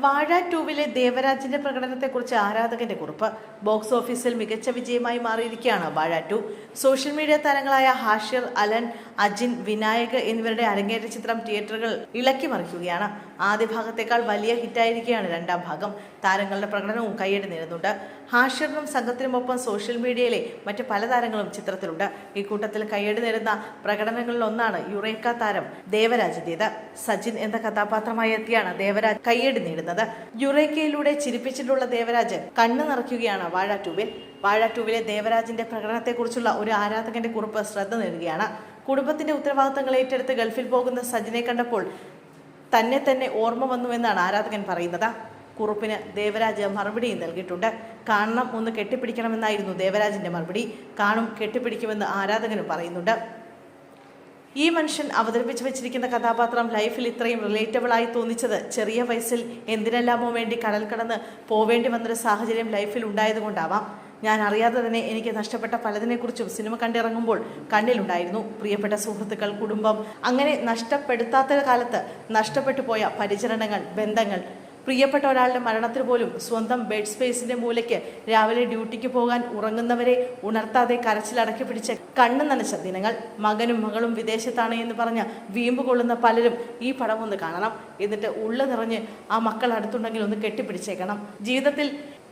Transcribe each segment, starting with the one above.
വാഴ 2വിലെ ദേവരാജിന്റെ പ്രകടനത്തെക്കുറിച്ച് ആരാധകന്റെ കുറിപ്പ്. ബോക്സ് ഓഫീസിൽ മികച്ച വിജയമായി മാറിയിരിക്കുകയാണ് വാഴ 2. സോഷ്യൽ മീഡിയ താരങ്ങളായ ഹാഷിർ, അലൻ, അജിൻ, വിനായക് എന്നിവരുടെ അരങ്ങേറ്റ ചിത്രം തിയേറ്ററുകൾ ഇളക്കി മറിക്കുകയാണ്. ആദ്യ ഭാഗത്തേക്കാൾ വലിയ ഹിറ്റായിരിക്കുകയാണ് രണ്ടാം ഭാഗം. താരങ്ങളുടെ പ്രകടനവും കയ്യടി നേടുന്നുണ്ട്. ഹാഷിറിനും സംഘത്തിനുമൊപ്പം സോഷ്യൽ മീഡിയയിലെ മറ്റ് പല താരങ്ങളും ചിത്രത്തിലുണ്ട്. ഇക്കൂട്ടത്തിൽ കയ്യടി നേടുന്ന പ്രകടനങ്ങളിലൊന്നാണ് യുറേക്ക താരം ദേവരാജിന്റേത്. സജിൻ എന്ന കഥാപാത്രമായി എത്തിയാണ് ദേവരാജ് കയ്യടി നേടുന്നത്. യുറേക്കയിലൂടെ ചിരിപ്പിച്ചിട്ടുള്ള ദേവരാജ് കണ്ണു നിറയ്ക്കുകയാണ് വാഴ 2വിൽ. വാഴ 2വിലെ ദേവരാജിന്റെ പ്രകടനത്തെക്കുറിച്ചുള്ള ഒരു ആരാധകന്റെ കുറിപ്പ് ശ്രദ്ധ നേടുകയാണ്. കുടുംബത്തിന്റെ ഉത്തരവാദിത്തങ്ങൾ ഏറ്റെടുത്ത് ഗൾഫിൽ പോകുന്ന സജിനെ കണ്ടപ്പോൾ തന്നെ ഓർമ്മ വന്നുവെന്നാണ് ആരാധകൻ പറയുന്നത്. കുറിപ്പിന് ദേവരാജ് മറുപടിയും നൽകിയിട്ടുണ്ട്. കാണണം, ഒന്ന് കെട്ടിപ്പിടിക്കണമെന്നായിരുന്നു ദേവരാജിന്റെ മറുപടി. കാണും, കെട്ടിപ്പിടിക്കുമെന്ന് ആരാധകനും പറയുന്നുണ്ട്. ഈ മനുഷ്യൻ അവതരിപ്പിച്ചു വെച്ചിരിക്കുന്ന കഥാപാത്രം ലൈഫിൽ ഇത്രയും റിലേറ്റബിൾ ആയി തോന്നിച്ചത് ചെറിയ വയസ്സിൽ എന്തിനെല്ലാമോ വേണ്ടി കടൽ കടന്ന് പോവേണ്ടി വന്നൊരു സാഹചര്യം ലൈഫിൽ ഉണ്ടായതുകൊണ്ടാവാം. ഞാൻ അറിയാതെ തന്നെ എനിക്ക് നഷ്ടപ്പെട്ട പലതിനെക്കുറിച്ചും സിനിമ കണ്ടിറങ്ങുമ്പോൾ കണ്ണിലുണ്ടായിരുന്നു. പ്രിയപ്പെട്ട സുഹൃത്തുക്കൾ, കുടുംബം, അങ്ങനെ നഷ്ടപ്പെടുത്താത്ത കാലത്ത് നഷ്ടപ്പെട്ടു പോയ പരിചരണങ്ങൾ, ബന്ധങ്ങൾ, പ്രിയപ്പെട്ട ഒരാളുടെ മരണത്തിന് പോലും സ്വന്തം ബെഡ് സ്പേസിന്റെ മൂലയ്ക്ക് രാവിലെ ഡ്യൂട്ടിക്ക് പോകാൻ ഉറങ്ങുന്നവരെ ഉണർത്താതെ കരച്ചിലടക്കി പിടിച്ച് കണ്ണു നനച്ച ദിനങ്ങൾ. മകനും മകളും വിദേശത്താണ് എന്ന് പറഞ്ഞ് വീമ്പ് കൊള്ളുന്ന പലരും ഈ പടം ഒന്ന് കാണണം. എന്നിട്ട് ഉള്ളു നിറഞ്ഞ് ആ മക്കൾ അടുത്തുണ്ടെങ്കിൽ ഒന്ന് കെട്ടിപ്പിടിച്ചേക്കണം. ജീവിതത്തിൽ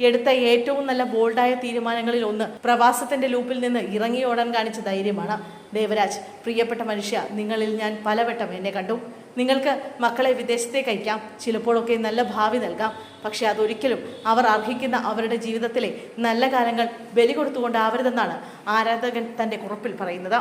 എടുത്ത ഏറ്റവും നല്ല ബോൾഡായ തീരുമാനങ്ങളിൽ ഒന്ന് പ്രവാസത്തിന്റെ ലൂപ്പിൽ നിന്ന് ഇറങ്ങിയോടാൻ കാണിച്ച ധൈര്യമാണ്. ദേവരാജ്, പ്രിയപ്പെട്ട മനുഷ്യ, നിങ്ങളിൽ ഞാൻ പലവട്ടം എന്നെ കണ്ടു. നിങ്ങൾക്ക് മക്കളെ വിദേശത്തേക്ക് അയക്കാം, ചിലപ്പോഴൊക്കെ നല്ല ഭാവി നൽകാം. പക്ഷെ അതൊരിക്കലും അവർ അർഹിക്കുന്ന അവരുടെ ജീവിതത്തിലെ നല്ല കാലങ്ങൾ ബലി കൊടുത്തുകൊണ്ടാവരുതെന്നാണ് ആരാധകൻ തൻ്റെ കുറിപ്പിൽ പറയുന്നത്.